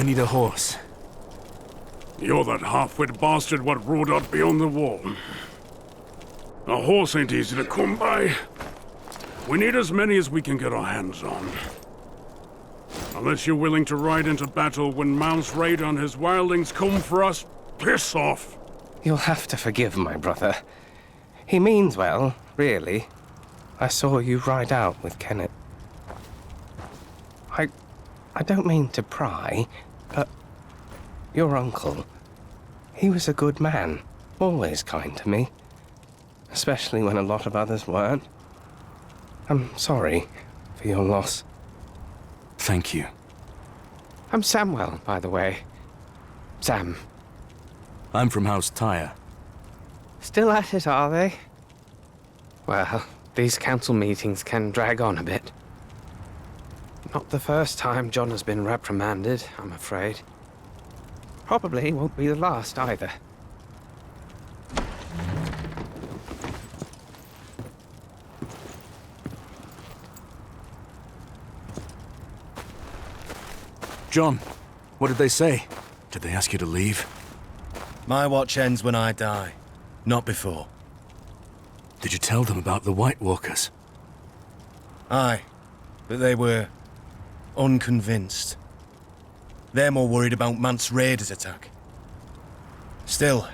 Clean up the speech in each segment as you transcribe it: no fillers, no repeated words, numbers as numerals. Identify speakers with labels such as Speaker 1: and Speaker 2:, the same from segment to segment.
Speaker 1: I need a horse.
Speaker 2: You're that half-wit bastard what rode out beyond the wall. A horse ain't easy to come by. We need as many as we can get our hands on. Unless you're willing to ride into battle when Mount's raid on his wildlings come for us, piss off!
Speaker 3: You'll have to forgive my brother. He means well, really. I saw you ride out with Kenneth. I don't mean to pry, but your uncle, he was a good man, always kind to me, especially when a lot of others weren't. I'm sorry for your loss.
Speaker 1: Thank you.
Speaker 3: I'm Samwell, by the way. Sam.
Speaker 1: I'm from House Tyre.
Speaker 3: Still at it, are they? Well, these council meetings can drag on a bit. Not the first time John has been reprimanded, I'm afraid. Probably won't be the last either.
Speaker 1: John, what did they say? Did they ask you to leave?
Speaker 4: My watch ends when I die, not before.
Speaker 1: Did you tell them about the White Walkers?
Speaker 4: Aye, but they were unconvinced. They're more worried about Mant's raiders attack. Still,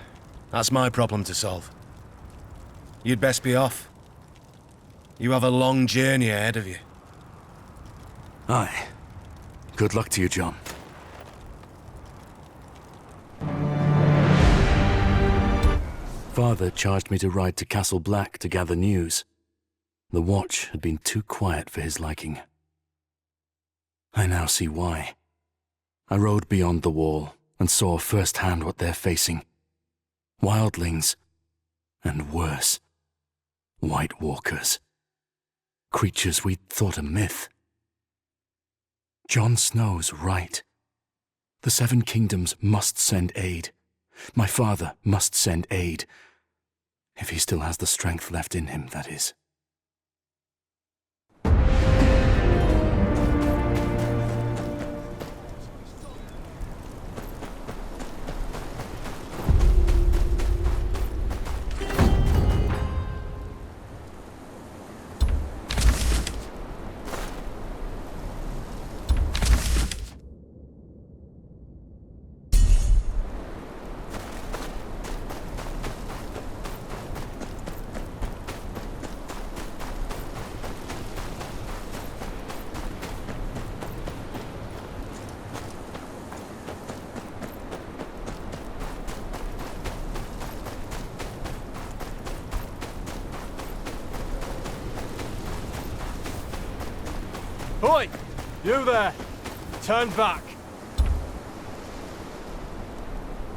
Speaker 4: that's my problem to solve. You'd best be off. You have a long journey ahead of you.
Speaker 1: Aye. Good luck to you, John. Father charged me to ride to Castle Black to gather news. The watch had been too quiet for his liking. I now see why. I rode beyond the wall and saw firsthand what they're facing. Wildlings, and worse, White Walkers. Creatures we'd thought a myth. Jon Snow's right. The Seven Kingdoms must send aid. My father must send aid. If he still has the strength left in him, that is.
Speaker 5: Oi! You there! Turn back!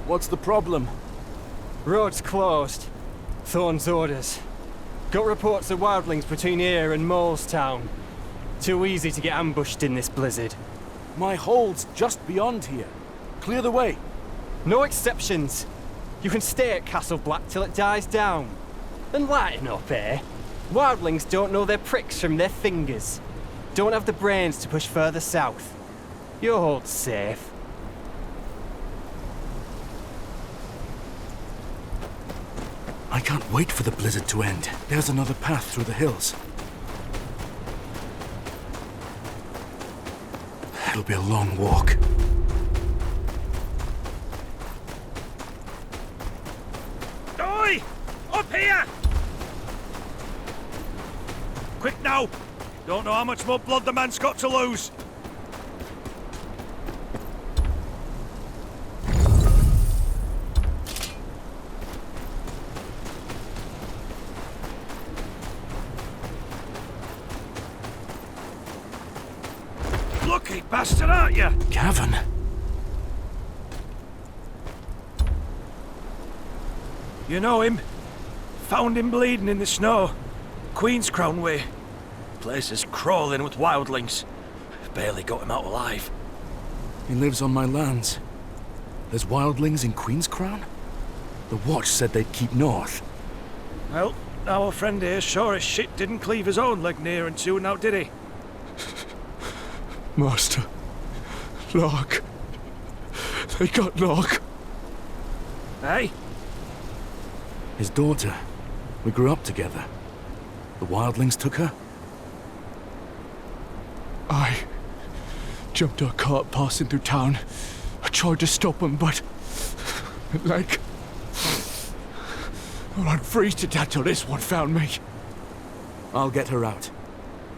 Speaker 1: What's the problem?
Speaker 5: Road's closed. Thorn's orders. Got reports of wildlings between here and Molestown. Too easy to get ambushed in this blizzard.
Speaker 1: My hold's just beyond here. Clear the way.
Speaker 5: No exceptions. You can stay at Castle Black till it dies down. And lighten up, eh? Wildlings don't know their pricks from their fingers. Don't have the brains to push further south. Your hold's safe.
Speaker 1: I can't wait for the blizzard to end. There's another path through the hills. It'll be a long walk.
Speaker 6: Oi! Up here! Quick now! Don't know how much more blood the man's got to lose. Lucky bastard, aren't you?
Speaker 1: Gavin?
Speaker 6: You know him? Found him bleeding in the snow. Queenscrown way. Place is crawling with wildlings. Barely got him out alive.
Speaker 1: He lives on my lands. There's wildlings in Queenscrown? The watch said they'd keep north.
Speaker 6: Well, our friend here sure as shit didn't cleave his own leg near and soon out, did he?
Speaker 7: Master, Lark, I got Locke.
Speaker 6: Hey?
Speaker 1: His daughter. We grew up together. The wildlings took her?
Speaker 7: I jumped a cart passing through town. I tried to stop him, but... like... well, I'd freeze to death till this one found me.
Speaker 1: I'll get her out.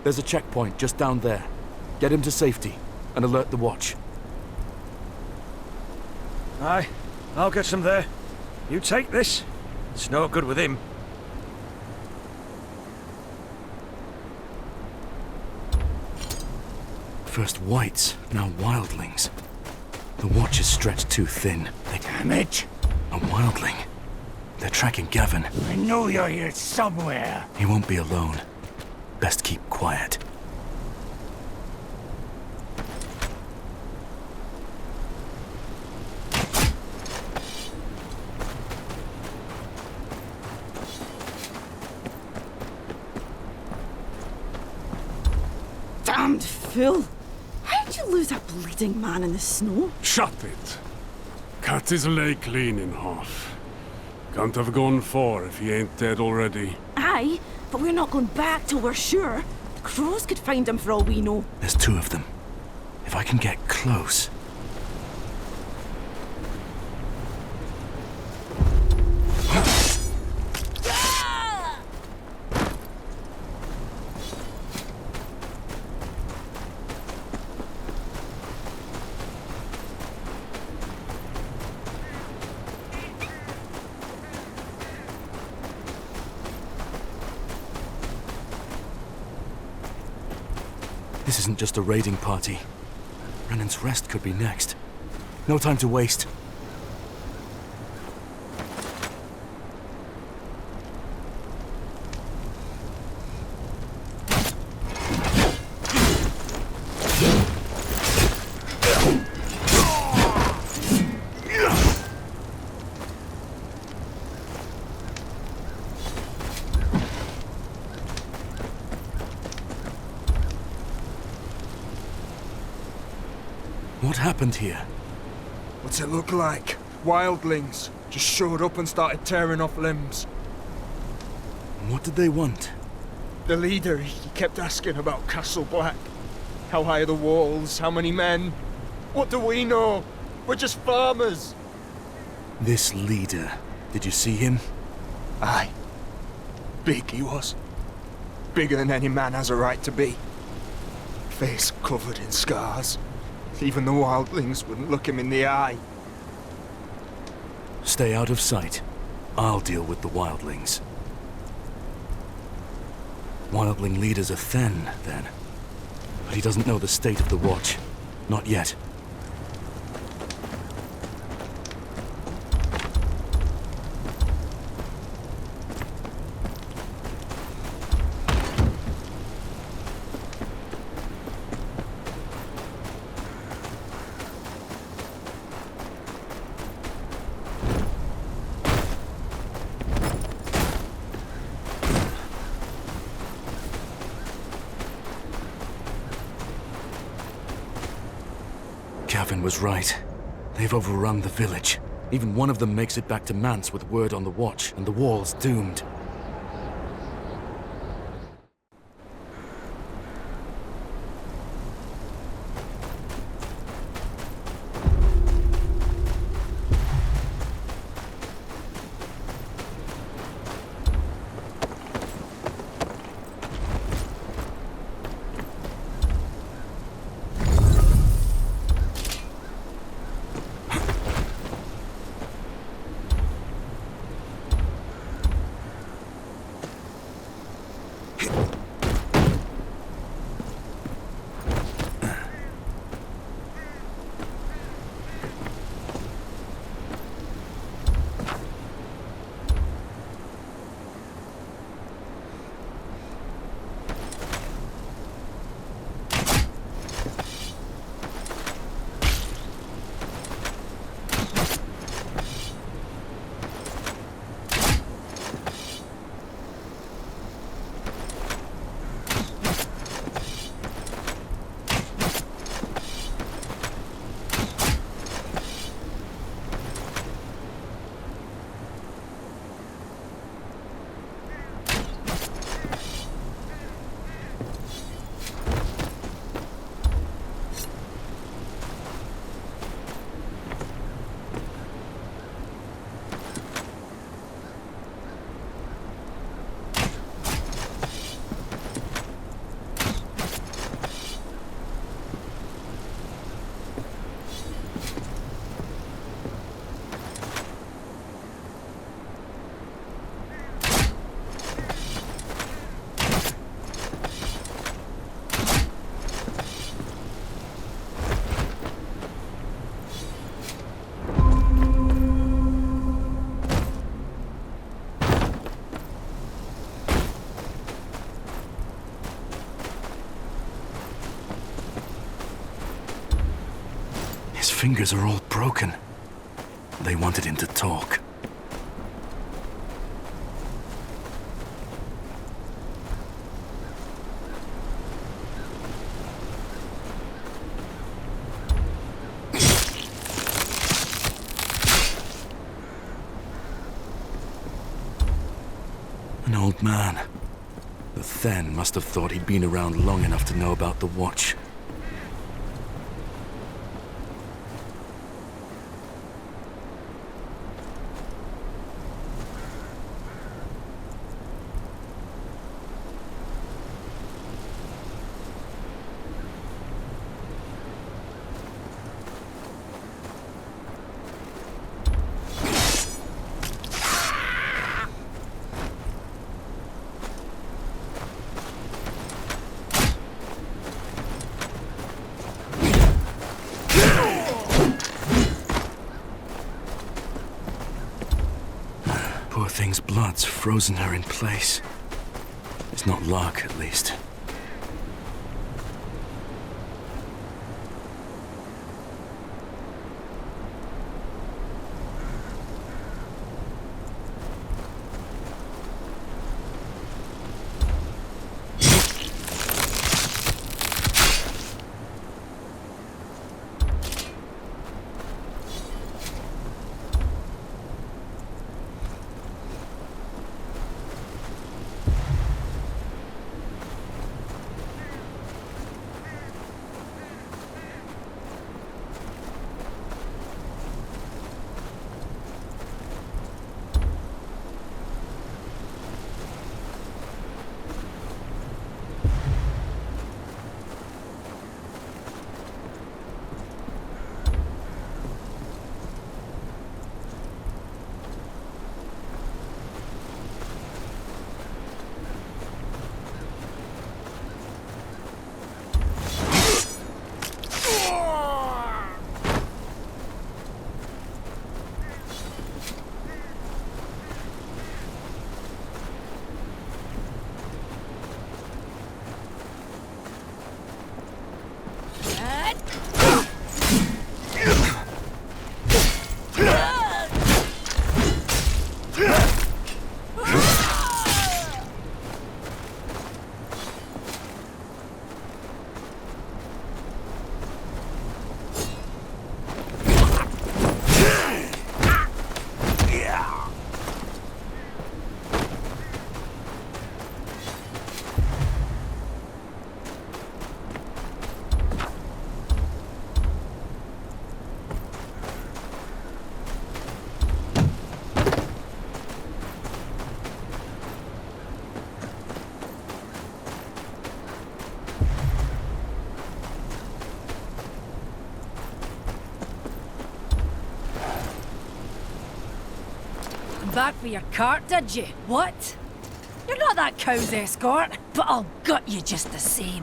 Speaker 1: There's a checkpoint just down there. Get him to safety and alert the watch.
Speaker 6: Aye, I'll get some there. You take this. It's no good with him.
Speaker 1: First whites, now wildlings. The watch is stretched too thin.
Speaker 8: Damn it!
Speaker 1: A wildling? They're tracking Gavin.
Speaker 8: I know you're here somewhere.
Speaker 1: He won't be alone. Best keep quiet.
Speaker 9: Damned fool! How'd you lose a bleeding man in the snow?
Speaker 2: Shut it. Cut his leg clean in half. Can't have gone far if he ain't dead already.
Speaker 9: Aye, but we're not going back till we're sure. The crows could find him for all we know.
Speaker 1: There's two of them. If I can get close... This isn't just a raiding party. Renan's rest could be next. No time to waste. What happened here?
Speaker 7: What's it look like? Wildlings just showed up and started tearing off limbs.
Speaker 1: What did they want?
Speaker 7: The leader, he kept asking about Castle Black. How high are the walls? How many men? What do we know? We're just farmers.
Speaker 1: This leader, did you see him?
Speaker 7: Aye. Big he was. Bigger than any man has a right to be. Face covered in scars. Even the wildlings wouldn't look him in the eye.
Speaker 1: Stay out of sight. I'll deal with the wildlings. Wildling leaders are thin, then. But he doesn't know the state of the watch. Not yet. Gavin was right. They've overrun the village. Even one of them makes it back to Mance with word on the watch, and the wall's doomed. fingers are all broken. They wanted him to talk. An old man. The Then must have thought he'd been around long enough to know about the Watch. Poor thing's blood's frozen her in place. It's not luck, at least.
Speaker 9: Back for your cart, did you? What? You're not that cow's escort, but I'll gut you just the same.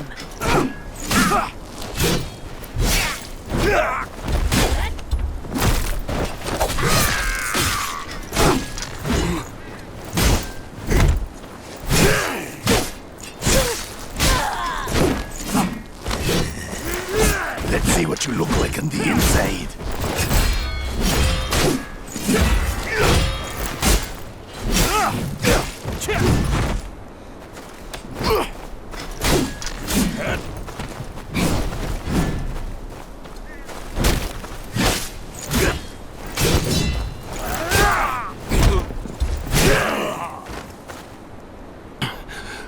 Speaker 8: Let's see what you look like on the inside.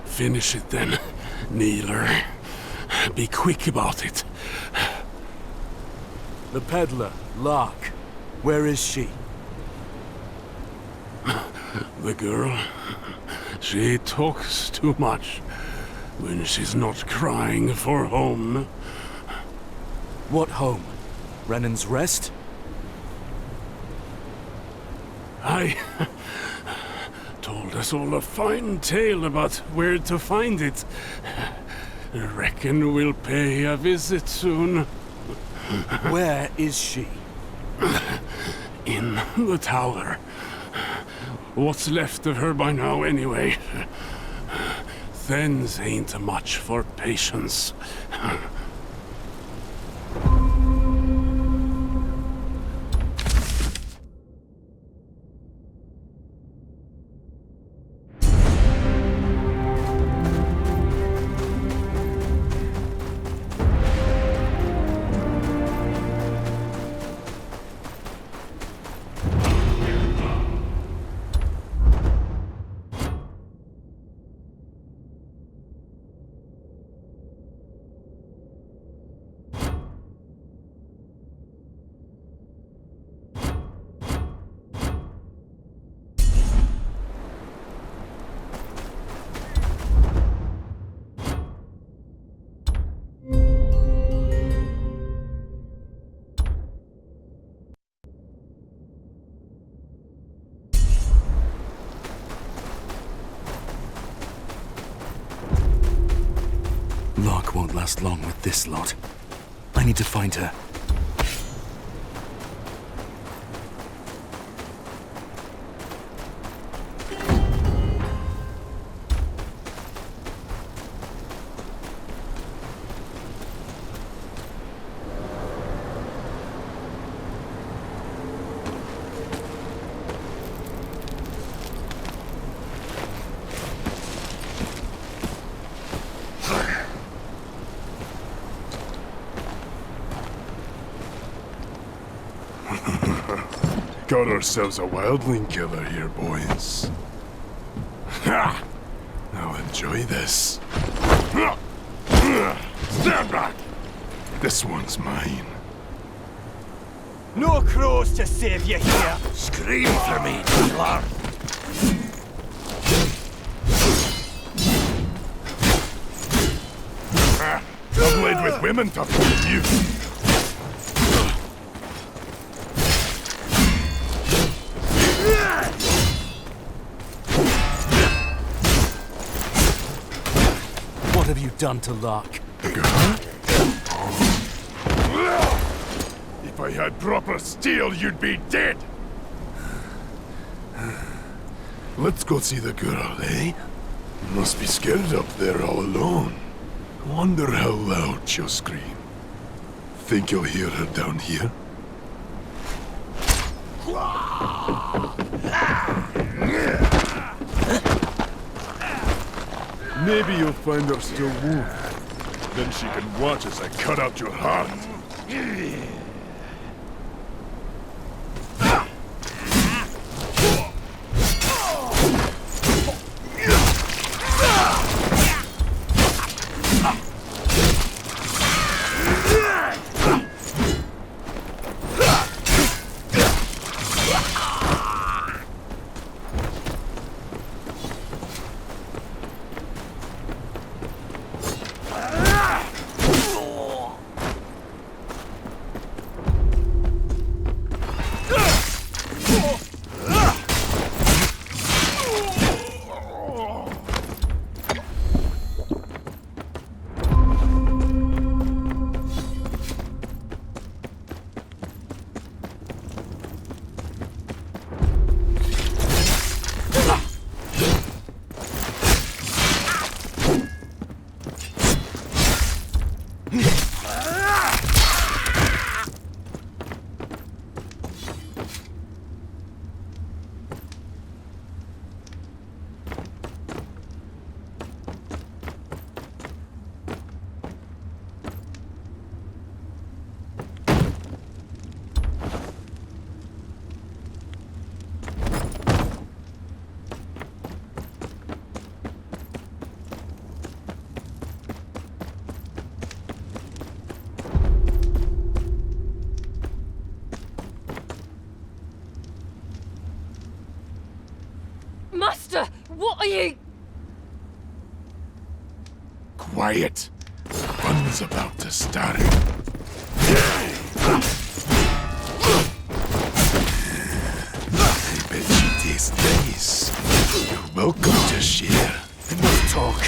Speaker 2: Finish it then, kneeler. Be quick about it.
Speaker 1: The peddler, Lark. Where is she?
Speaker 2: The girl, she talks too much when she's not crying for home.
Speaker 1: What home? Renan's Rest?
Speaker 2: I told us all a fine tale about where to find it. Reckon we'll pay a visit soon.
Speaker 1: Where is she?
Speaker 2: In the tower. What's left of her by now, anyway? Thens ain't much for patience.
Speaker 1: last long with this lot. I need to find her.
Speaker 8: Got ourselves a wildling killer here, boys. Ha! Now enjoy this. Stand back! This one's mine.
Speaker 5: No crows to save you here!
Speaker 6: Scream for me, killer!
Speaker 8: I've laid with women tougher than you.
Speaker 1: What have you done to Lark?
Speaker 8: If I had proper steel, you'd be dead! Let's go see the girl, eh? You must be scared up there all alone. Wonder how loud she'll scream. Think you'll hear her down here? Maybe you'll find her still warm. Then she can watch as I cut out your heart.
Speaker 9: Master, what are you...
Speaker 8: Quiet. Fun's about to start. I bet she tastes nice. You're welcome to share. Enough talk.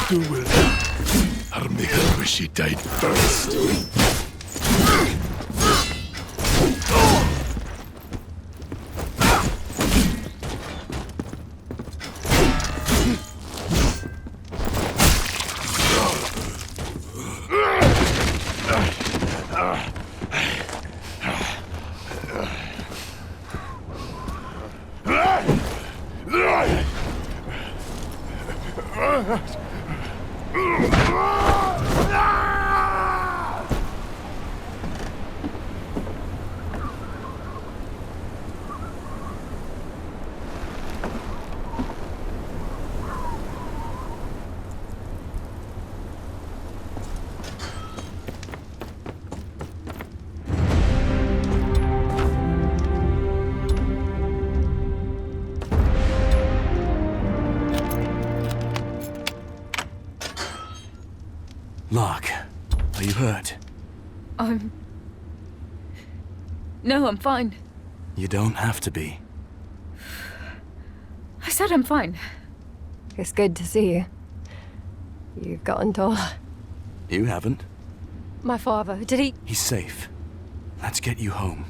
Speaker 8: Do with her. I'll make her wish she died first.
Speaker 1: Lark, are you hurt?
Speaker 10: No, I'm fine.
Speaker 1: You don't have to be.
Speaker 10: I said I'm fine.
Speaker 11: It's good to see you. You've gotten taller.
Speaker 1: You haven't.
Speaker 11: My father, did he?
Speaker 1: He's safe. Let's get you home.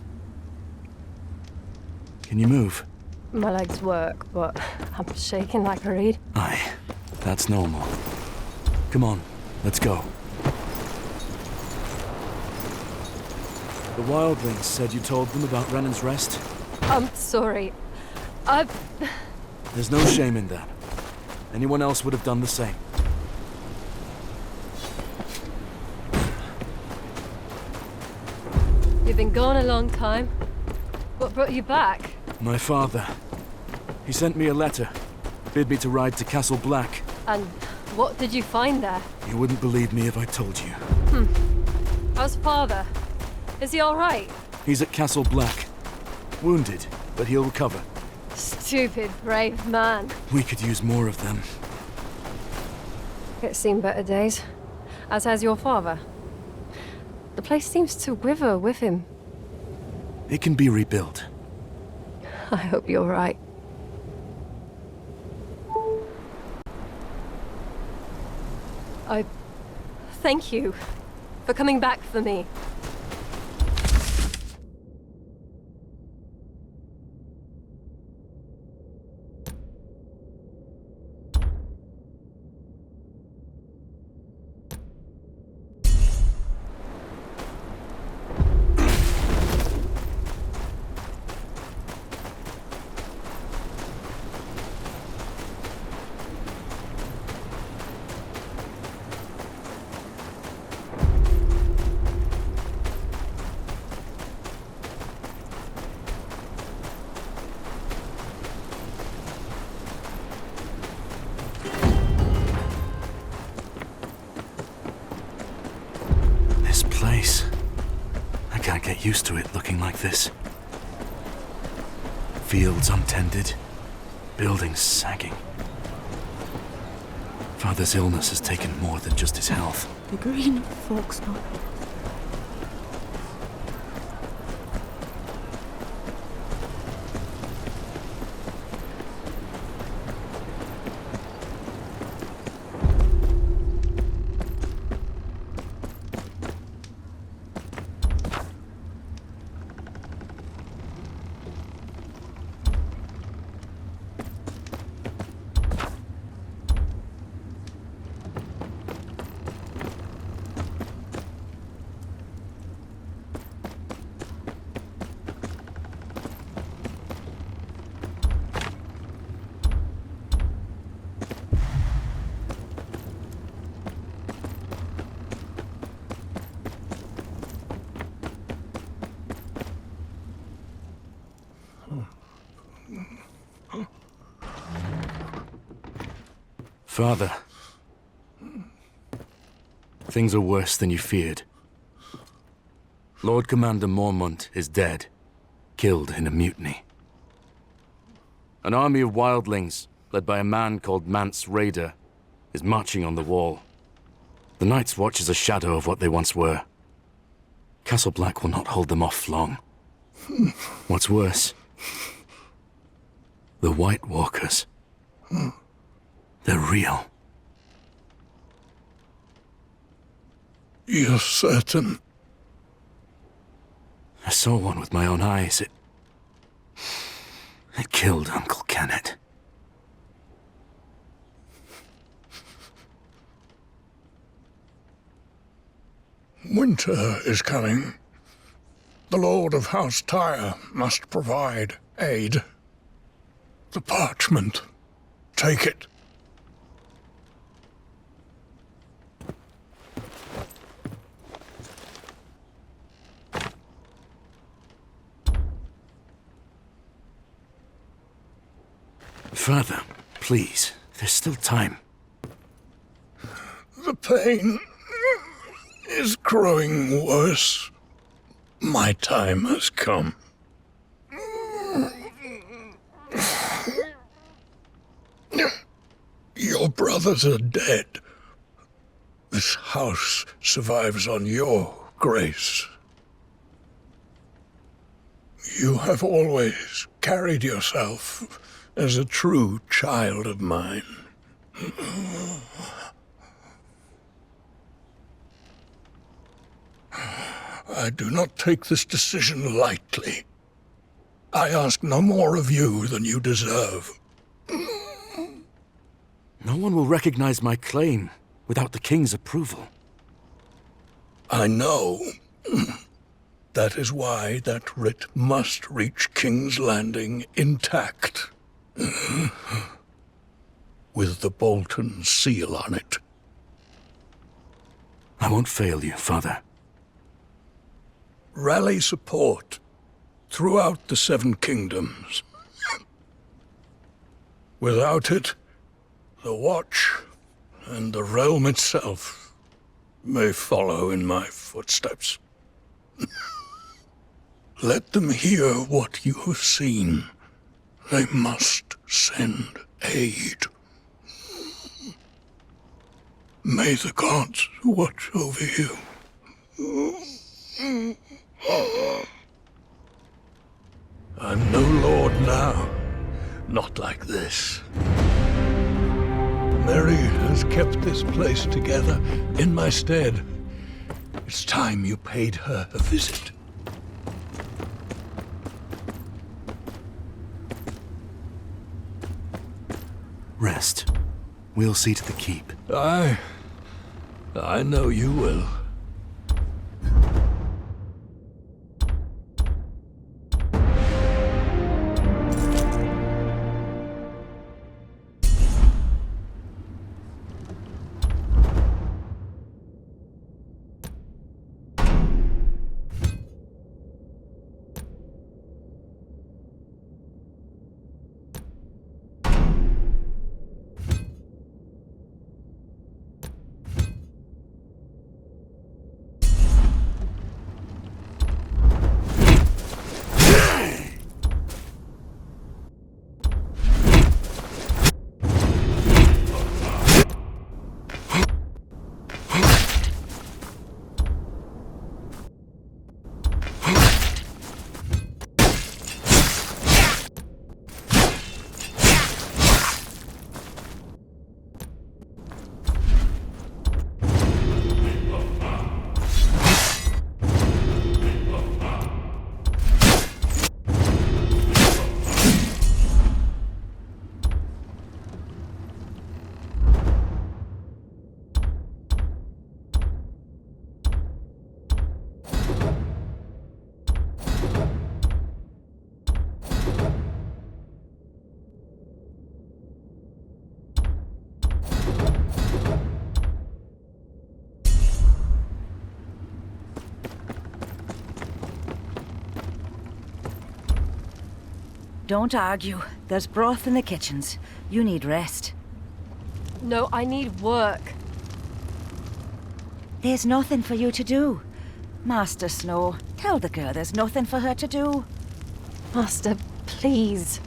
Speaker 1: Can you move?
Speaker 11: My legs work, but I'm shaking like a reed.
Speaker 1: Aye, that's normal. Come on, let's go. The wildlings said you told them about Renan's rest?
Speaker 11: I'm sorry.
Speaker 1: There's no shame in that. Anyone else would have done the same.
Speaker 11: You've been gone a long time. What brought you back?
Speaker 1: My father. He sent me a letter. Bid me to ride to Castle Black.
Speaker 11: And what did you find there?
Speaker 1: You wouldn't believe me if I told you.
Speaker 11: How's father? Is he alright?
Speaker 1: He's at Castle Black. Wounded, but he'll recover.
Speaker 11: Stupid, brave man.
Speaker 1: We could use more of them.
Speaker 11: It's seen better days. As has your father. The place seems to wither with him.
Speaker 1: It can be rebuilt.
Speaker 11: I hope you're right. I thank you for coming back for me.
Speaker 1: Used to it looking like this. Fields untended, buildings sagging. Father's illness has taken more than just his health.
Speaker 12: The green foxglove.
Speaker 1: Father, things are worse than you feared. Lord Commander Mormont is dead, killed in a mutiny. An army of wildlings, led by a man called Mance Raider, is marching on the wall. The Night's Watch is a shadow of what they once were. Castle Black will not hold them off long. What's worse, the White Walkers. They're real.
Speaker 8: You're certain?
Speaker 1: I saw one with my own eyes. It killed Uncle Kenneth.
Speaker 8: Winter is coming. The Lord of House Tyre must provide aid. The parchment. Take it.
Speaker 1: Father, please, there's still time.
Speaker 8: The pain is growing worse. My time has come. Your brothers are dead. This house survives on your grace. You have always carried yourself as a true child of mine. I do not take this decision lightly. I ask no more of you than you deserve.
Speaker 1: No one will recognize my claim without the king's approval.
Speaker 8: I know. That is why that writ must reach King's Landing intact. With the Bolton seal on it.
Speaker 1: I won't fail you, Father.
Speaker 8: Rally support throughout the Seven Kingdoms. Without it, the Watch and the realm itself may follow in my footsteps. Let them hear what you have seen. They must send aid. May the gods watch over you. I'm no lord now. Not like this. Mary has kept this place together in my stead. It's time you paid her a visit.
Speaker 1: Rest. We'll see to the keep.
Speaker 8: I know you will.
Speaker 13: Don't argue. There's broth in the kitchens. You need rest.
Speaker 11: No, I need work.
Speaker 13: There's nothing for you to do. Master Snow, tell the girl there's nothing for her to do.
Speaker 11: Master, please.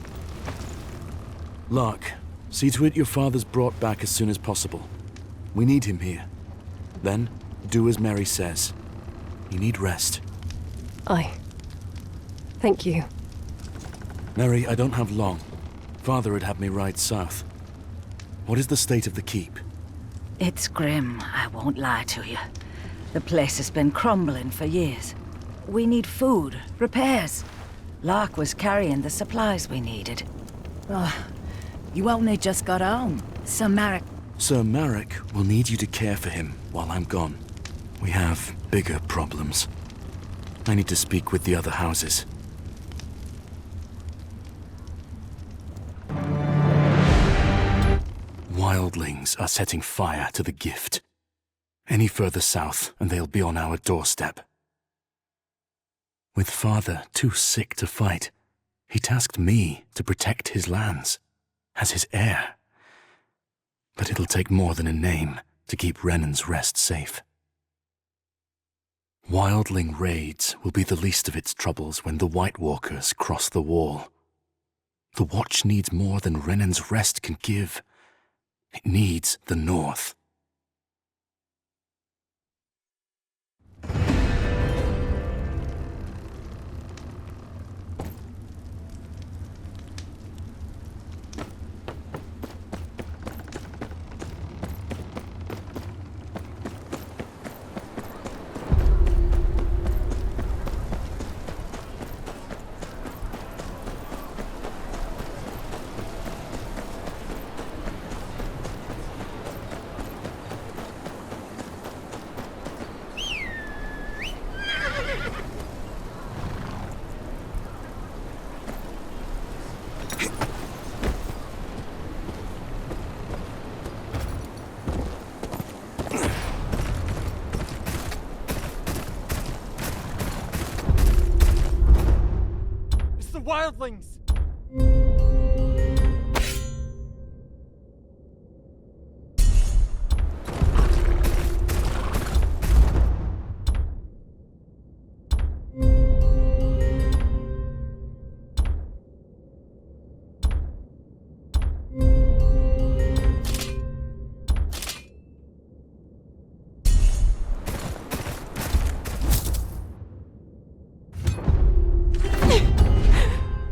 Speaker 1: Lark, see to it your father's brought back as soon as possible. We need him here. Then, do as Mary says. You need rest.
Speaker 11: Thank you.
Speaker 1: Mary, I don't have long. Father had had me ride south. What is the state of the keep?
Speaker 13: It's grim, I won't lie to you. The place has been crumbling for years. We need food, repairs. Lark was carrying the supplies we needed.
Speaker 9: You only just got home. Sir
Speaker 1: Marek will need you to care for him while I'm gone. We have bigger problems. I need to speak with the other houses. Wildlings are setting fire to the gift. Any further south, and they'll be on our doorstep. With Father too sick to fight, he tasked me to protect his lands, as his heir. But it'll take more than a name to keep Renan's Rest safe. Wildling raids will be the least of its troubles when the White Walkers cross the wall. The Watch needs more than Renan's Rest can give. It needs the North.
Speaker 5: wildlings!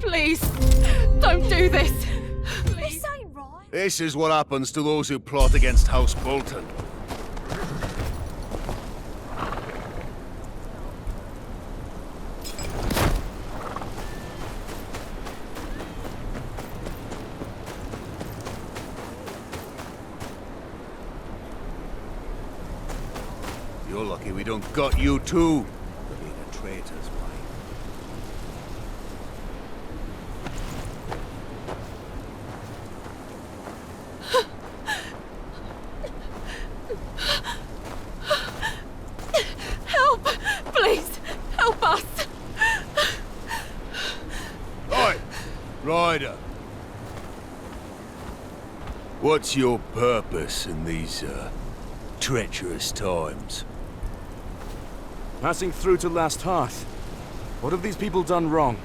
Speaker 10: Please, don't do this. Please.
Speaker 9: This ain't right.
Speaker 14: This is what happens to those who plot against House Bolton. You're lucky we don't got you too, for being a traitor's wife.
Speaker 10: Help! Please, help us!
Speaker 14: Oi! Ryder! What's your purpose in these, treacherous times?
Speaker 1: Passing through to Last Hearth. What have these people done wrong?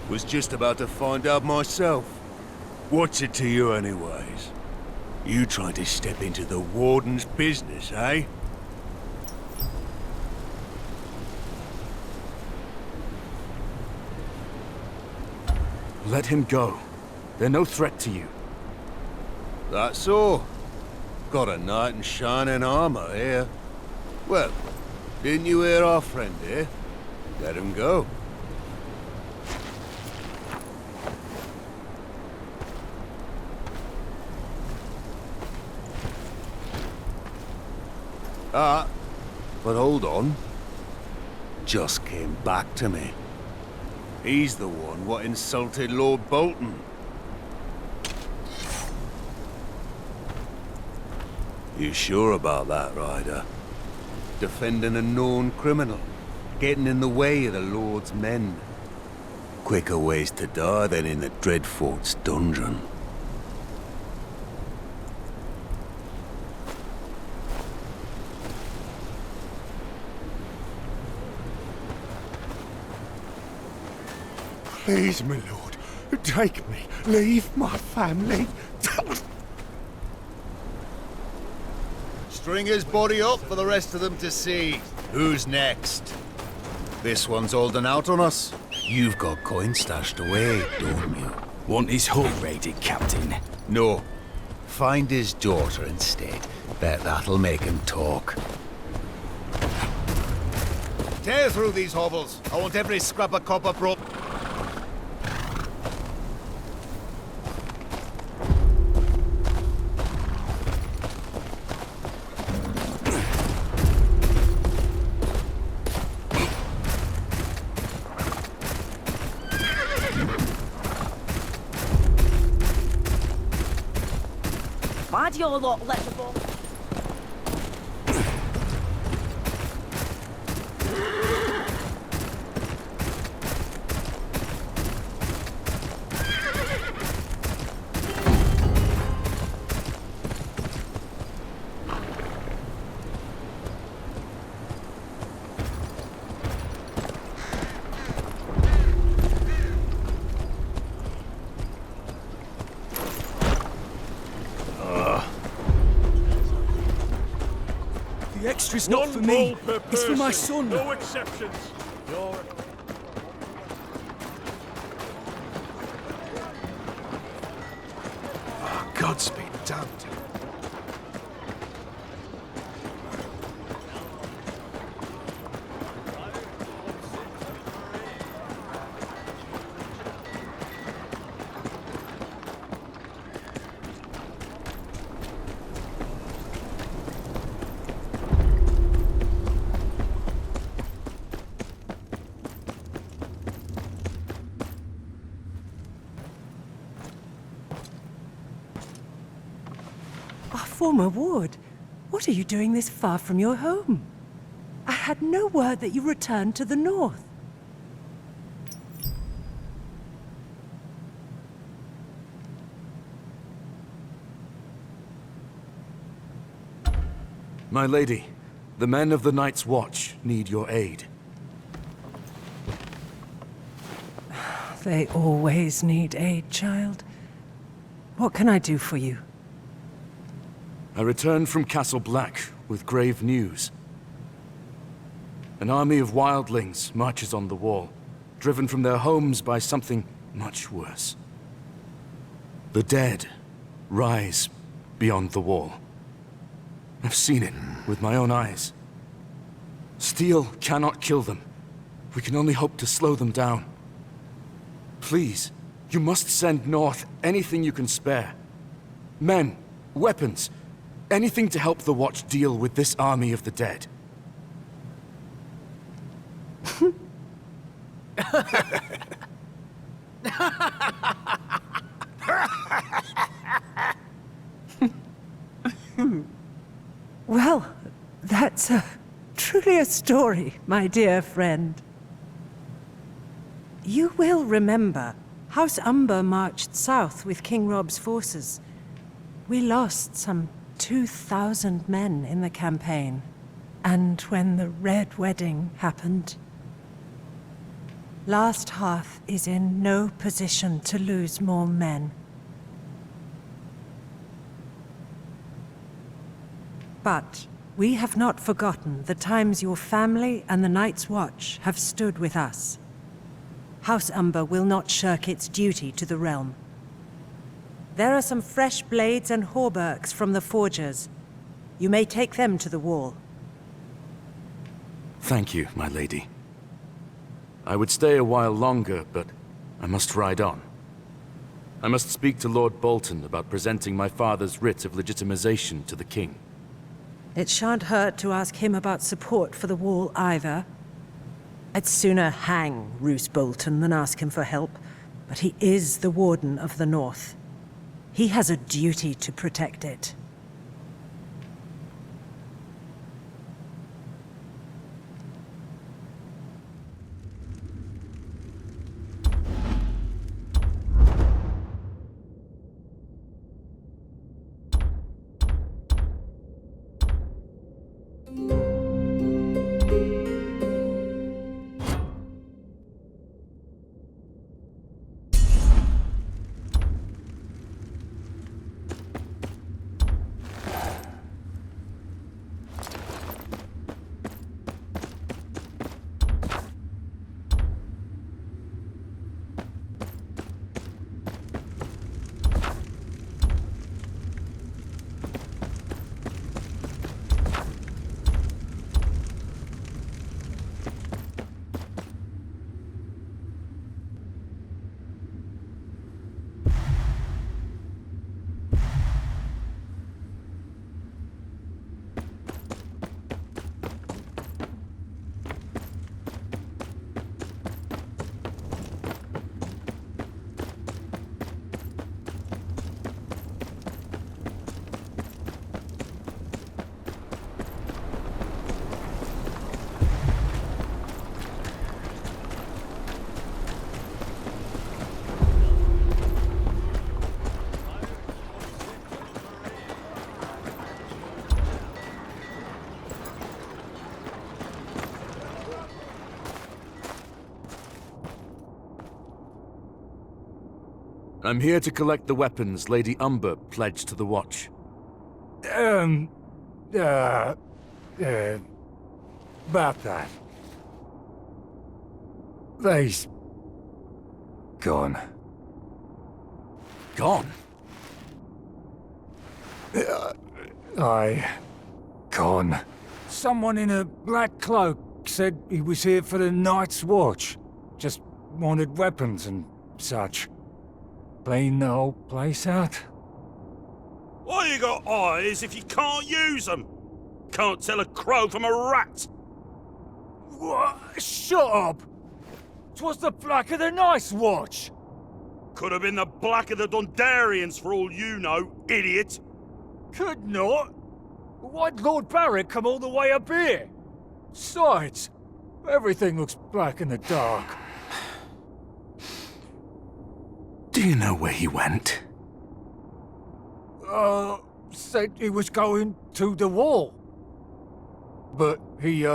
Speaker 14: Was just about to find out myself. What's it to you anyways? You trying to step into the Warden's business, eh?
Speaker 1: Let him go. They're no threat to you.
Speaker 14: That's all. Got a knight in shining armor here. Well, didn't you hear our friend here? Let him go. Ah, but hold on. Just came back to me. He's the one what insulted Lord Bolton. You sure about that, Ryder? Defending a known criminal, getting in the way of the Lord's men. Quicker ways to die than in the Dreadfort's dungeon.
Speaker 8: Please, my lord, take me. Leave my family.
Speaker 14: String his body up for the rest of them to see. Who's next? This one's holding out on us. You've got coin stashed away, don't you?
Speaker 1: Want his hull raided, Captain?
Speaker 14: No. Find his daughter instead. Bet that'll make him talk. Tear through these hovels. I want every scrap of copper broke.
Speaker 9: Why do your lot let the ball?
Speaker 6: The extra's not for me. It's for my son.
Speaker 2: No exceptions.
Speaker 8: Godspeed, damned.
Speaker 15: Former ward, what are you doing this far from your home? I had no word that you returned to the north.
Speaker 1: My lady, the men of the Night's Watch need your aid.
Speaker 15: They always need aid, child. What can I do for you?
Speaker 1: I returned from Castle Black with grave news. An army of wildlings marches on the wall, driven from their homes by something much worse. The dead rise beyond the wall. I've seen it with my own eyes. Steel cannot kill them. We can only hope to slow them down. Please, you must send north anything you can spare. Men, weapons, anything to help the Watch deal with this army of the dead.
Speaker 15: Well, that's truly a story, my dear friend. You will remember, House Umber marched south with King Rob's forces. We lost some 2,000 men in the campaign. And when the Red Wedding happened, Last Hearth is in no position to lose more men. But we have not forgotten the times your family and the Night's Watch have stood with us. House Umber will not shirk its duty to the realm. There are some fresh blades and hauberks from the forgers. You may take them to the wall.
Speaker 1: Thank you, my lady. I would stay a while longer, but I must ride on. I must speak to Lord Bolton about presenting my father's writ of legitimization to the king.
Speaker 15: It shan't hurt to ask him about support for the wall either. I'd sooner hang Roose Bolton than ask him for help, but he is the Warden of the North. He has a duty to protect it.
Speaker 1: I'm here to collect the weapons Lady Umber pledged to the Watch.
Speaker 16: About that. They's gone.
Speaker 1: Gone?
Speaker 16: Gone. Someone in a black cloak said he was here for the Night's Watch. Just wanted weapons and such. Clean the whole place out.
Speaker 17: Why you got eyes if you can't use them? Can't tell a crow from a rat.
Speaker 16: What? Shut up! 'Twas the Black of the Night's Watch!
Speaker 17: Could have been the Black of the Dundarians for all you know, idiot!
Speaker 16: Could not? Why'd Lord Barrett come all the way up here? Besides, everything looks black in the dark.
Speaker 1: Do you know where he went?
Speaker 16: Said he was going to the wall. but he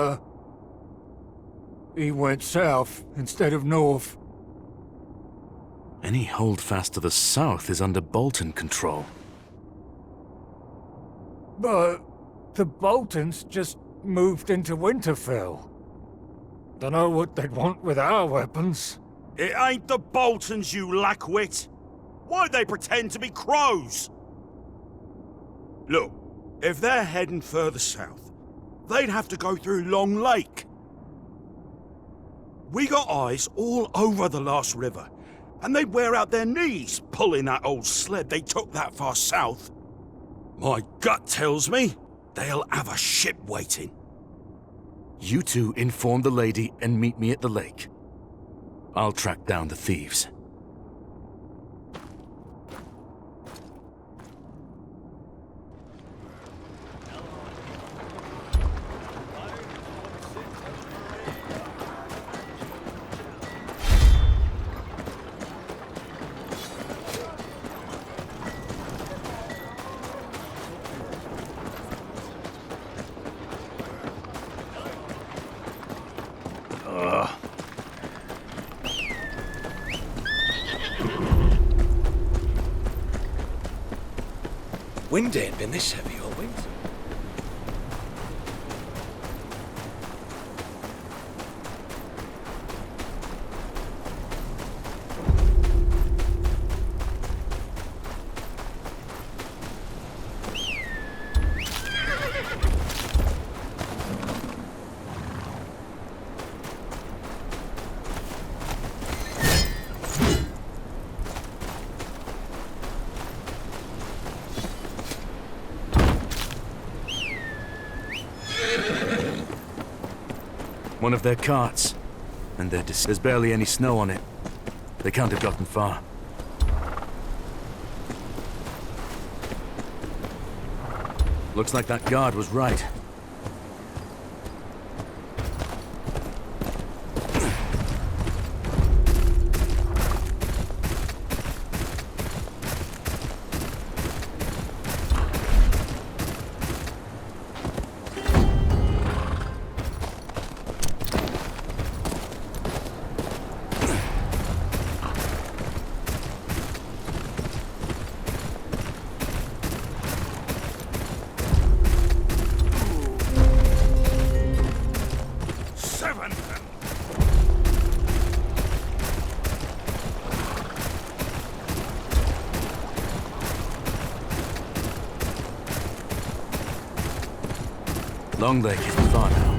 Speaker 16: went south instead of north.
Speaker 1: Any holdfast to the south is under Bolton control.
Speaker 16: But the Boltons just moved into Winterfell. Dunno what they'd want with our weapons.
Speaker 17: It ain't the Boltons, you lackwit. Why'd they pretend to be crows? Look, if they're heading further south, they'd have to go through Long Lake. We got eyes all over the last river, and they'd wear out their knees pulling that old sled they took that far south. My gut tells me they'll have a ship waiting.
Speaker 1: You two inform the lady and meet me at the lake. I'll track down the thieves.
Speaker 6: Wind ain't been this heavy all winter.
Speaker 1: One of their carts, and there's barely any snow on it. They can't have gotten far. Looks like that guard was right. Long Lake isn't far now.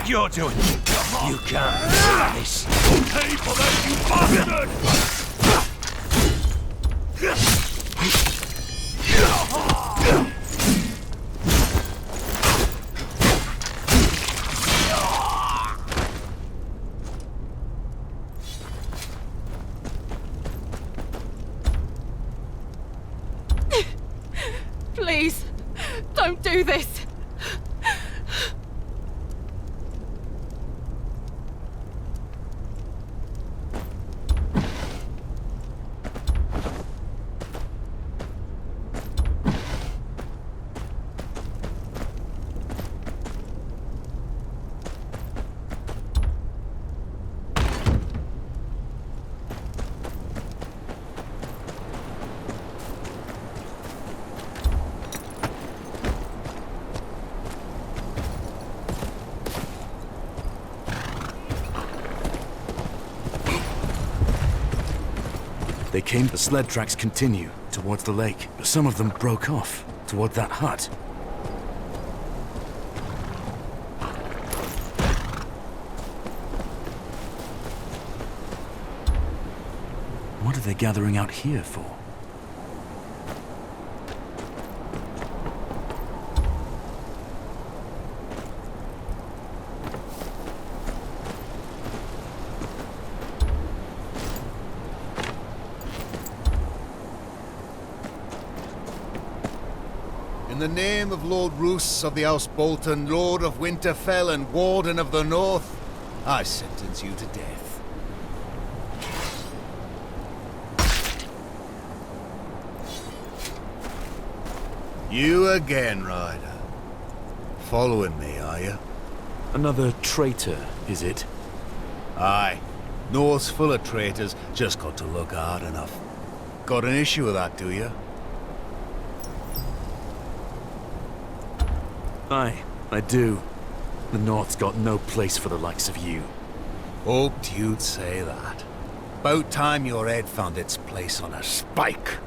Speaker 6: You're doing. You can't do this.
Speaker 17: Pay for that, you bastard!
Speaker 10: Please, don't do this.
Speaker 1: They came, the sled tracks continue towards the lake. Some of them broke off toward that hut. What are they gathering out here for?
Speaker 14: In the name of Lord Roos of the House Bolton, Lord of Winterfell and Warden of the North, I sentence you to death. You again, Ryder. Following me, are you?
Speaker 1: Another traitor, is it?
Speaker 14: Aye. North's full of traitors, just got to look hard enough. Got an issue with that, do you?
Speaker 1: Aye, I do. The North's got no place for the likes of you.
Speaker 14: Hoped you'd say that. About time your head found its place on a spike.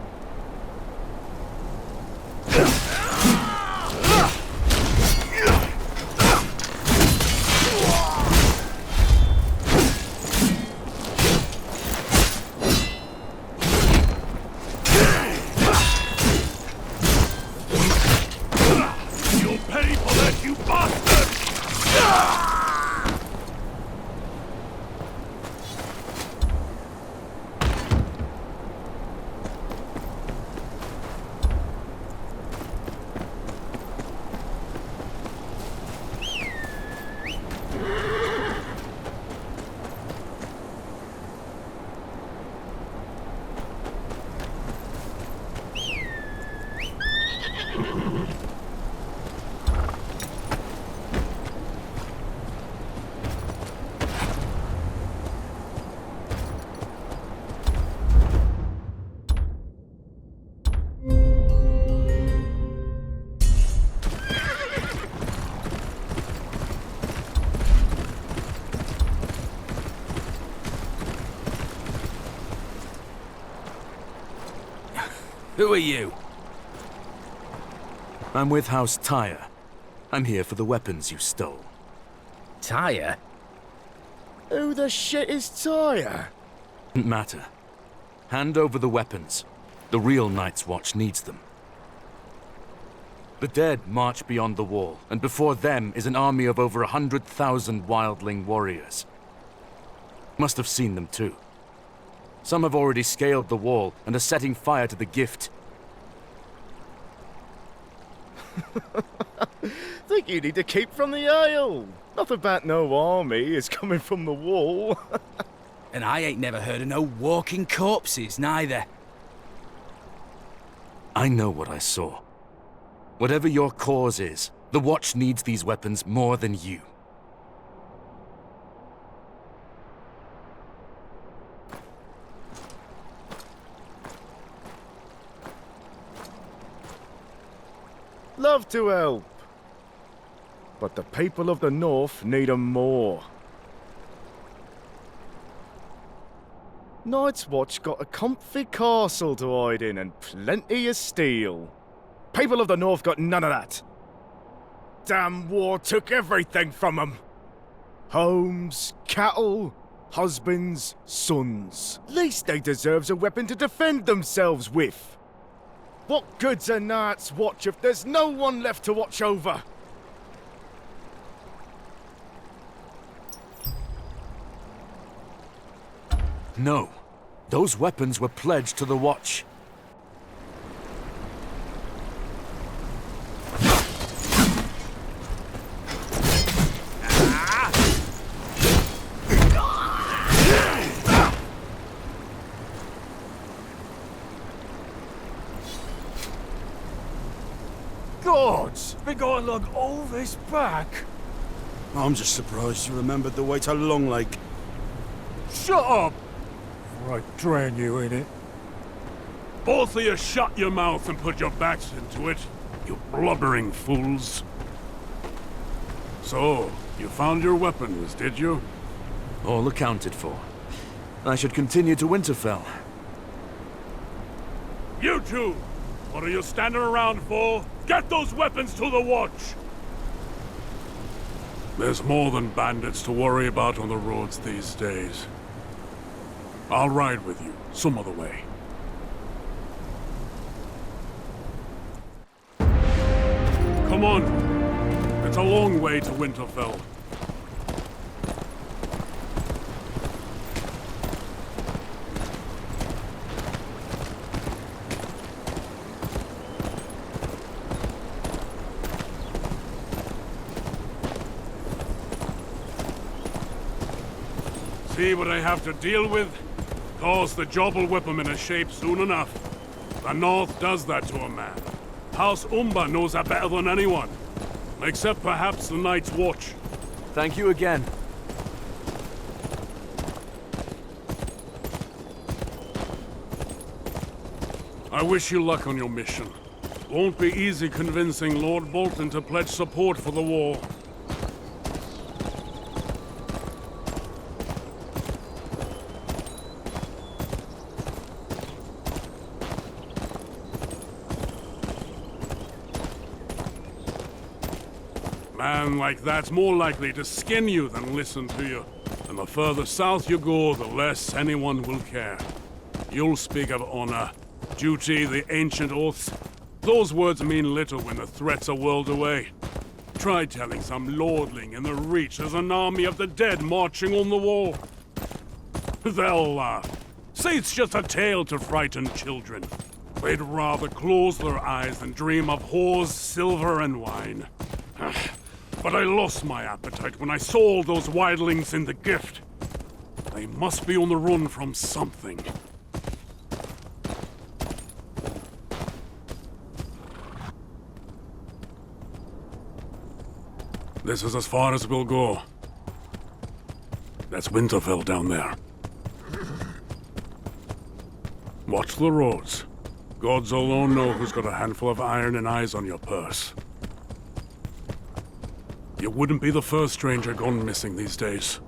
Speaker 6: Who are you?
Speaker 1: I'm with House Tyre. I'm here for the weapons you stole.
Speaker 4: Tyre? Who the shit is Tyre?
Speaker 1: Doesn't matter. Hand over the weapons. The real Night's Watch needs them. The dead march beyond the wall, and before them is an army of over 100,000 wildling warriors. Must have seen them too. Some have already scaled the wall and are setting fire to the gift.
Speaker 4: Think you need to keep from the Isle. Nothing about no army is coming from the wall.
Speaker 18: And I ain't never heard of no walking corpses, neither.
Speaker 1: I know what I saw. Whatever your cause is, the Watch needs these weapons more than you.
Speaker 4: Love to help. But the people of the North need 'em more. Night's Watch got a comfy castle to hide in and plenty of steel. People of the North got none of that. Damn war took everything from 'em. Homes, cattle, husbands, sons. Least they deserves a weapon to defend themselves with. What good's a Night's Watch if there's no one left to watch over?
Speaker 1: No. Those weapons were pledged to the Watch.
Speaker 6: Gods! Been going along all this back.
Speaker 17: I'm just surprised you remembered the way to Long Lake.
Speaker 6: Shut up!
Speaker 16: Or I drown you in it.
Speaker 2: Both of you shut your mouth and put your backs into it, you blubbering fools. So, you found your weapons, did you?
Speaker 1: All accounted for. I should continue to Winterfell.
Speaker 2: You two! What are you standing around for? Get those weapons to the Watch! There's more than bandits to worry about on the roads these days. I'll ride with you, some other way. Come on. It's a long way to Winterfell. see what I have to deal with? Course, the job will whip him into shape soon enough. The North does that to a man. House Umber knows that better than anyone. Except perhaps the Night's Watch.
Speaker 19: Thank you again.
Speaker 2: I wish you luck on your mission. Won't be easy convincing Lord Bolton to pledge support for the war. Man like that's more likely to skin you than listen to you. And the further south you go, the less anyone will care. You'll speak of honor, duty, the ancient oaths. Those words mean little when the threat's a world away. Try telling some lordling in the Reach there's an army of the dead marching on the wall. They'll laugh. Say it's just a tale to frighten children. They'd rather close their eyes than dream of whores, silver, and wine. But I lost my appetite when I saw all those wildlings in the gift. They must be on the run from something. This is as far as we'll go. That's Winterfell down there. Watch the roads. Gods alone know who's got a handful of iron and eyes on your purse. You wouldn't be the first stranger gone missing these days.